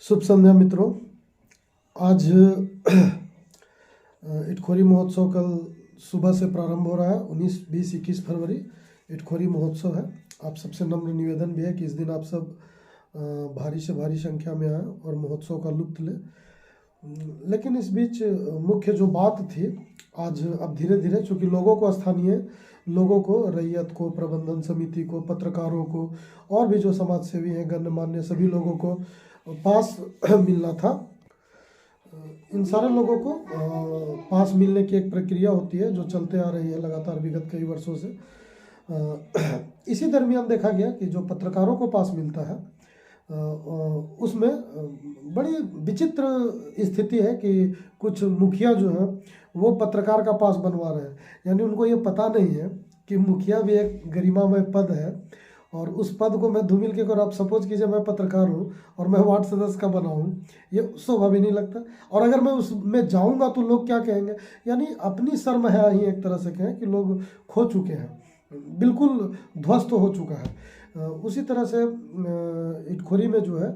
शुभ संध्या मित्रों। आज इटखोरी महोत्सव कल सुबह से प्रारंभ हो रहा है। 19, 20, 21 फरवरी इटखोरी महोत्सव है। आप सबसे नम्र निवेदन भी है कि इस दिन आप सब भारी से भारी संख्या में आए और महोत्सव का लुत्फ लें। लेकिन इस बीच मुख्य जो बात थी, आज अब धीरे धीरे चूँकि लोगों को, स्थानीय लोगों को, रैयत को, प्रबंधन समिति को, पत्रकारों को और भी जो समाज सेवी हैं, गणमान्य सभी लोगों को पास मिलना था। इन सारे लोगों को पास मिलने की एक प्रक्रिया होती है जो चलते आ रही है लगातार विगत कई वर्षों से। इसी दरमियान देखा गया कि जो पत्रकारों को पास मिलता है उसमें बड़ी विचित्र स्थिति है कि कुछ मुखिया जो हैं वो पत्रकार का पास बनवा रहे हैं। यानी उनको ये पता नहीं है कि मुखिया भी एक गरिमामय पद है और उस पद को मैं धूमिल के, अगर आप सपोज कीजिए मैं पत्रकार हूँ और मैं वार्ड सदस्य का बना हूँ, ये शोभा भी नहीं लगता। और अगर मैं उसमें जाऊँगा तो लोग क्या कहेंगे, यानी अपनी शर्म है ही एक तरह से कहें कि लोग खो चुके हैं, बिल्कुल ध्वस्त हो चुका है। उसी तरह से इटखोरी में जो है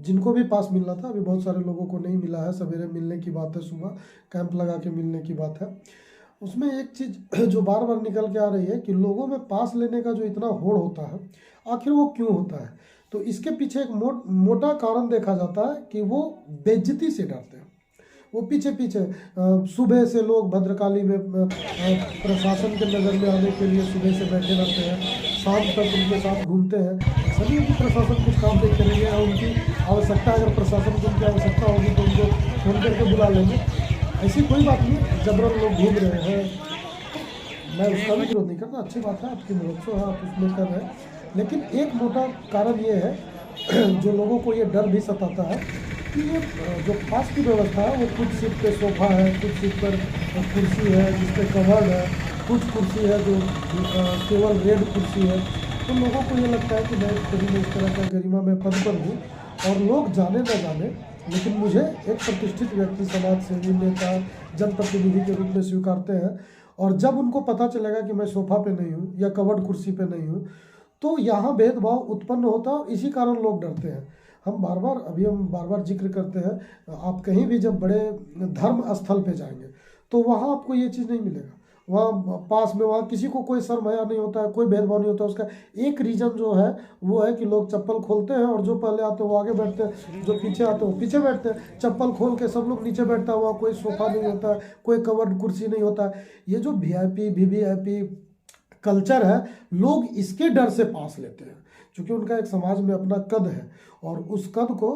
जिनको भी पास मिलना था, अभी बहुत सारे लोगों को नहीं मिला है। सवेरे मिलने की बात है, सुबह कैंप लगा के मिलने की बात है। उसमें एक चीज़ जो बार बार निकल के आ रही है कि लोगों में पास लेने का जो इतना होड़ होता है, आखिर वो क्यों होता है। तो इसके पीछे एक मोटा कारण देखा जाता है कि वो बेइज्जती से डरते हैं। वो पीछे सुबह से लोग भद्रकाली में प्रशासन के नज़र में आने के लिए सुबह से बैठे रहते हैं, शाम तक उनके साथ घूमते हैं। सभी उनकी प्रशासन कुछ काम नहीं करेंगे और उनकी आवश्यकता, अगर प्रशासन को उनकी आवश्यकता होगी तो उनको फोन करके बुला लेंगे। ऐसी कोई बात नहीं, जबरन लोग घूम रहे हैं, मैं उसका भी विरोध नहीं करता, अच्छी बात है, आपकी महोत्सव है, आप उसमें कर रहे हैं। लेकिन एक मोटा कारण ये है जो लोगों को ये डर भी सताता है कि ये जो पास की व्यवस्था है वो कुछ सीट पे सोफा है, कुछ सीट पर कुर्सी है जिस पे कवर्ड है, कुछ कुर्सी है जो केवल रेड कुर्सी है। तो लोगों को ये लगता है कि मैं कभी इस तरह का गरिमा में पद पर हूँ और लोग जाने न जाने, लेकिन मुझे एक प्रतिष्ठित व्यक्ति, समाज सेवी, नेता, जनप्रतिनिधि के रूप में स्वीकारते हैं। और जब उनको पता चलेगा कि मैं सोफा पे नहीं हूँ या कवर्ड कुर्सी पे नहीं हूँ, तो यहाँ भेदभाव उत्पन्न होता है और इसी कारण लोग डरते हैं। हम बार बार जिक्र करते हैं, आप कहीं भी जब बड़े धर्म स्थल पे जाएंगे तो वहाँ आपको ये चीज़ नहीं मिलेगा। वहाँ पास में, वहाँ किसी को कोई शर्म हया नहीं होता है, कोई भेदभाव नहीं होता। उसका एक रीज़न जो है वो है कि लोग चप्पल खोलते हैं और जो पहले आते हैं वो आगे बैठते हैं, जो पीछे आते हैं वो पीछे बैठते हैं। चप्पल खोल के सब लोग नीचे बैठता हुआ, कोई सोफा नहीं होता है, कोई कवर्ड कुर्सी नहीं होता है। ये जो वीआईपी वीवीआईपी कल्चर है, लोग इसके डर से पास लेते हैं क्योंकि उनका एक समाज में अपना कद है और उस कद को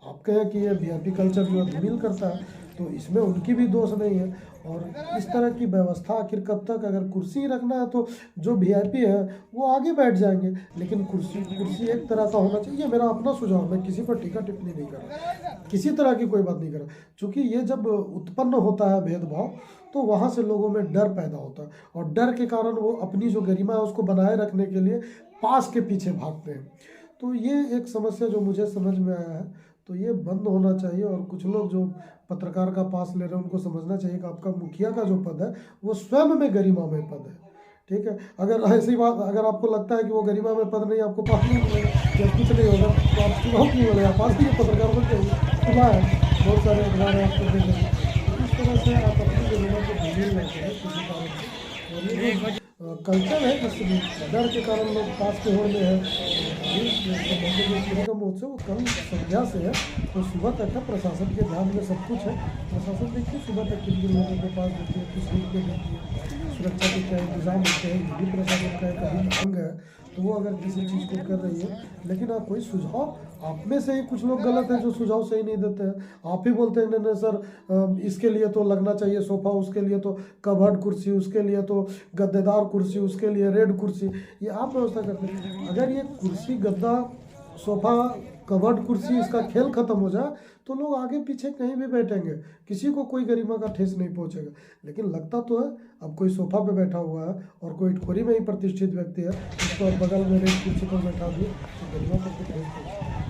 आप कहें कि ये वीआईपी कल्चर जो धूमिल करता है, तो इसमें उनकी भी दोष नहीं है। और इस तरह की व्यवस्था आखिर कब तक, अगर कुर्सी रखना है तो जो वीआईपी है वो आगे बैठ जाएंगे, लेकिन कुर्सी एक तरह का होना चाहिए। मेरा अपना सुझाव, मैं किसी पर टीका टिप्पणी नहीं कर रहा, किसी तरह की कोई बात नहीं कर रहा। चूँकि ये जब उत्पन्न होता है भेदभाव, तो वहाँ से लोगों में डर पैदा होता है और डर के कारण वो अपनी जो गरिमा है उसको बनाए रखने के लिए पास के पीछे भागते हैं। तो ये एक समस्या जो मुझे समझ में आया है, तो ये बंद होना चाहिए। और कुछ लोग जो पत्रकार का पास ले रहे हैं उनको समझना चाहिए कि आपका मुखिया का जो पद है वो स्वयं में गरिमामय पद है। ठीक है, अगर ऐसी बात, अगर आपको लगता है कि वो गरिमामय पद नहीं, आपको पास नहीं मिलेगा या कुछ नहीं होगा तो आप चुनाव नहीं मिलेगा, पास ही पत्रकार बन जाएंगे। खुला है, बहुत सारे अखबार हैं आपको देखेंगे। इस तरह से आप अपनी गरिमा को भूल लेते हैं किसी कारण से। और ये कल्चर है जिससे डर के कारण लोग पास के होड़ में है। का महोत्सव कल संध्या से है तो सुबह तक है, प्रशासन के ध्यान में सब कुछ है। प्रशासन देखिए सुबह तक किन किन लोगों के पास देती है, किस रूप में देती है, सुरक्षा के क्या इंतजाम होते हैं, ये भी प्रशासन का एक अभिन्न अंग है। तो वो अगर किसी चीज़ को कर रही है, लेकिन आप कोई सुझाव, आप में से ही कुछ लोग गलत हैं जो सुझाव सही नहीं देते हैं। आप ही बोलते हैं नहीं सर इसके लिए तो लगना चाहिए सोफ़ा, उसके लिए तो कवर्ड कुर्सी, उसके लिए तो गद्देदार कुर्सी, उसके लिए रेड कुर्सी, ये आप व्यवस्था करते हैं। अगर ये कुर्सी, गद्दा, सोफ़ा, कवर्ड कुर्सी, इसका खेल खत्म हो जाए तो लोग आगे पीछे कहीं भी बैठेंगे, किसी को कोई गरिमा का ठेस नहीं पहुंचेगा। लेकिन लगता तो है अब कोई सोफा पे बैठा हुआ है और कोई इटखोरी में ही प्रतिष्ठित व्यक्ति है, उसको बगल में रेड कुर्सी पर बैठा दिए तो गरिमा पर ठेस पहुंचेगा।